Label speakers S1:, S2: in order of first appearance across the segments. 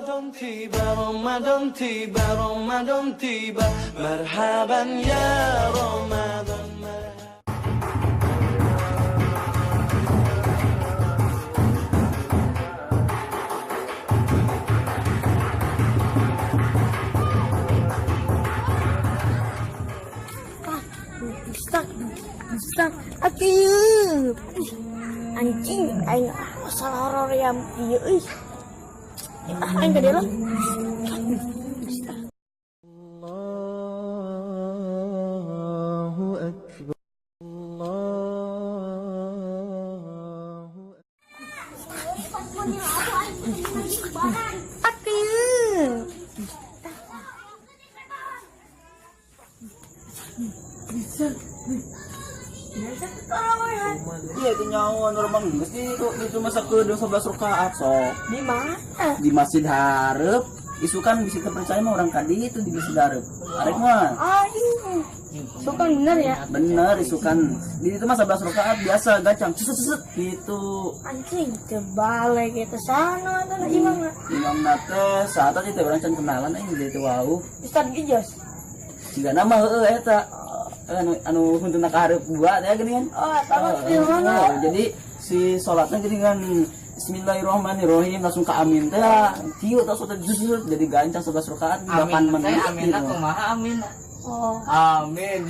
S1: Ramadan tiba, Ramadan tiba, Ramadan tiba. Marhaban ya Ramadan.
S2: Ustaz, atuh. Anjing, aing salah horor yang ieu euy. Aing gede lo.
S1: Allahu akbar.
S2: Atuh.
S3: Iya itu nyawa normal mesti itu masa ke 11 rakaat sok.
S2: Di mana?
S3: Di Masjid Hareup isukan bisa terpercaya mah orang kadi itu di Masjid Hareup. Arek mah.
S2: Aing. Sukan bener ya?
S3: Bener isukan. Di itu mah 11 rakaat biasa gacang set gitu.
S2: Anjing, terbalik kita sana ada imamna.
S3: Imam nate saat itu orang can kenalan aing di itu wau.
S2: Ustaz Gijos.
S3: Siga nama heueuh eta. Anu huntuna ka hareup dua teh geuning kan.
S2: Oh, tahu di mana?
S3: Jadi si salatnya geuning kan Bismillahirrahmanirrahim langsung ke amin teh kieu tos jadi gancang 11 rakaat 8 menit.
S4: Amin aku kumaha amin.
S2: Oh.
S4: Amin.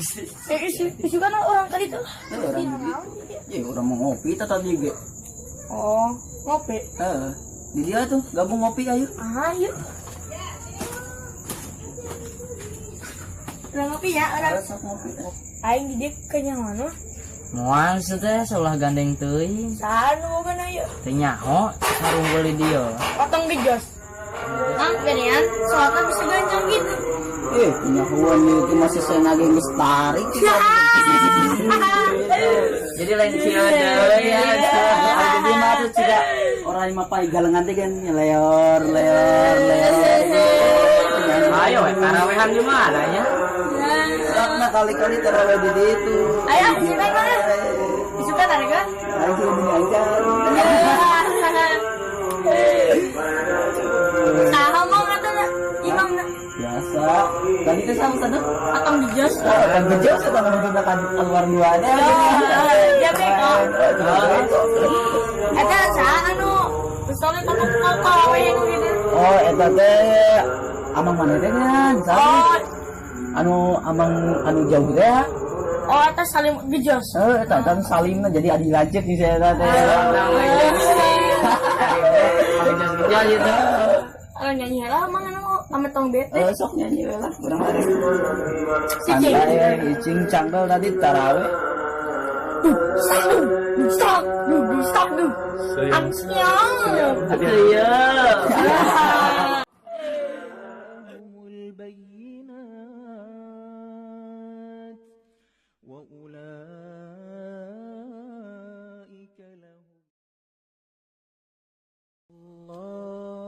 S2: Isu kan orang tadi tuh.
S3: Orang ya orang mau ngopi tadi ge.
S2: Oh, ngopi.
S3: Di dia tuh gabung ngopi ayo.
S2: Ayo. Udah ngopi ya, orang.
S3: Ngopi.
S2: Aing di dia kayaknya mana?
S4: Moal teh seolah gandeng teuing.
S2: Sanu mau kan ayo.
S4: Teu nyaho sarung beli dia.
S2: Potong Gijos. Nah, ganian, soalnya bisa gancang gitu.
S3: Punya huan itu masih saya nagih geus tarik.
S4: Jadi lain kieu deui ya.
S3: Jadi mah tuh ciga orang mah pai galengan teh kan leor.
S4: Ayo karawehan di mana nya?
S3: Sakna kali-kali tarawih di ditu.
S2: Ayo, sini mana? Disuka tarik kan?
S3: Ayo sini bini aja.
S2: Saha mau katanya imam na.
S3: Biasa. Tadi teh sama sana.
S2: Potong Gijos.
S3: Kan bejo kita menggunakan keluar dua ada.
S2: Ya beko. Ada saha anu misalnya kamu kau yang gitu.
S3: Oh, eta teh amang mana teh kan?
S2: Oh,
S3: Anu amang anu jauh teh.
S2: oh eta Salim Gijos.
S3: Eta kan salimna jadi adi lanjut di saya teh.
S4: Ya gitu.
S2: Nyanyi lah emang anu ame tong bete.
S3: Sok nyanyi we lah urang hari.
S2: Cicing.
S3: Santai cicing cangkel tadi tarawih.
S2: Stop. Aksnya.
S4: Atuh ya.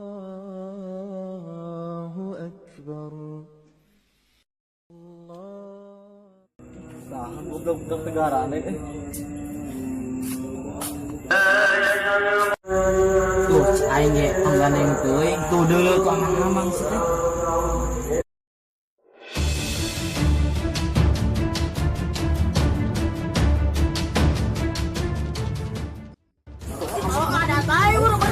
S1: Allahu akbar.
S3: Nah, goblok negara nih.
S4: Tuh, aing ge panggandeng teuing. Tuh deuleu ku amang-amang sih teh.
S2: Oh, ada bae urang mah.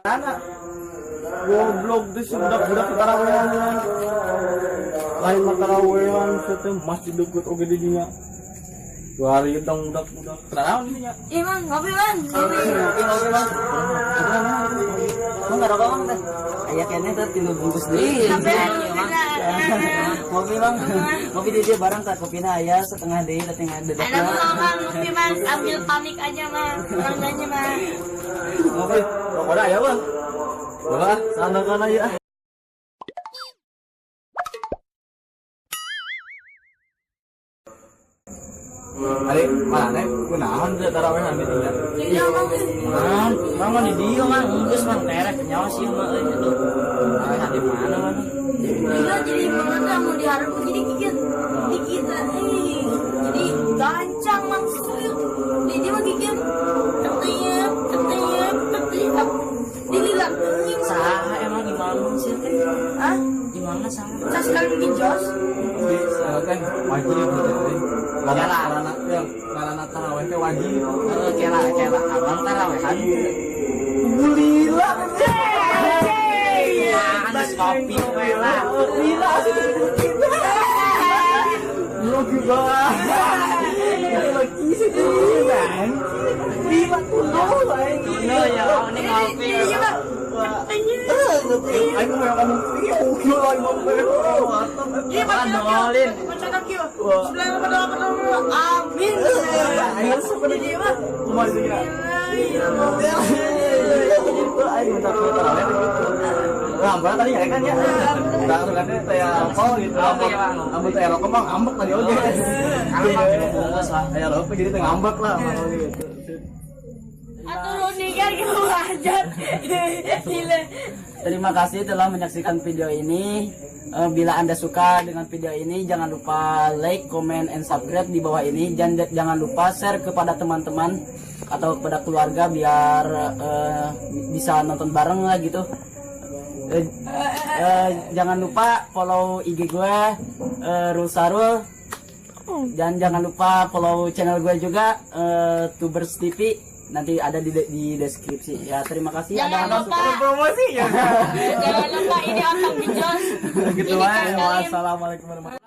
S3: Anak goblok deh budak-budak tarawehan. Lain mah tarawehan teh masjid deukut oge di dinya. 2 hari udang budak-budak. Tarawehan di dinya.
S2: Imam ngopi Bang. Ngopi.
S3: Oke, Bang. Mau ngarokok Bang teh? Aya kene teh 3 bungkus deui. Ngopi Bang. Ngopi di dia barang teh kopina aya setengah deui teh
S2: Ada Bang ngopi Bang, ambil pamik aja Bang. Orang nyanyi Bang.
S3: Ngopi. Rokok aya Bang. Wah, sana kana ya. Ari mana kunaon teh tarawehan di dinya?
S2: Iya mang.
S4: Mang di dia mang geus mang terek nyawa sih mah itu. Ah di mana mang?
S2: Iya jadi mana mau diharap jadi gigit kita jadi gancang mang serius. Di dia mah gigit ketiap dililat
S4: Saha emang di mana sih teh?
S2: ah
S4: Di mana saha?
S2: saya sekali bikin jos
S3: Kan wajib gitu. Karena tarawih teh wajib.
S4: Kela abang tarawehan.
S3: Gulila.
S4: Panas kopi we lah.
S3: Gila sih kita. Lu juga. Lagi sih kan. Lima puluh
S4: No ya ini ngopi.
S2: iya pak
S3: Aku mau ngomong kilo lagi mau
S2: iya pak
S4: Dolin.
S2: macam kaki amin
S3: Ayo sebenarnya
S2: iya pak
S3: cuma sih ya. Ayo tak tarawih gitu. Ngambek tadi ya kan ya. Enggak sebenarnya kayak rokok gitu. Ngambek kayak rokok mah ngambek tadi oke.
S4: Kalau mau bungkus lah.
S3: Kayak rokok jadi ngambek lah gitu.
S2: atau nikah kita wajar gila
S4: Terima kasih telah menyaksikan video ini. Bila Anda suka dengan video ini, jangan lupa like, comment, and subscribe di bawah ini. Jangan lupa share kepada teman-teman atau kepada keluarga biar bisa nonton bareng lah gitu. Jangan lupa follow IG gue Rusarul, dan jangan lupa follow channel gue juga Tubers TV. Nanti ada di deskripsi ya. Terima kasih.
S2: Jangan
S4: Ada
S2: lupa.
S3: Promosi ya.
S2: jangan lupa ini otong bijos
S3: Gitu
S2: Ini
S3: aja.
S2: kan kalian-
S3: Wassalamualaikum warahmatullahi wabarakatuh.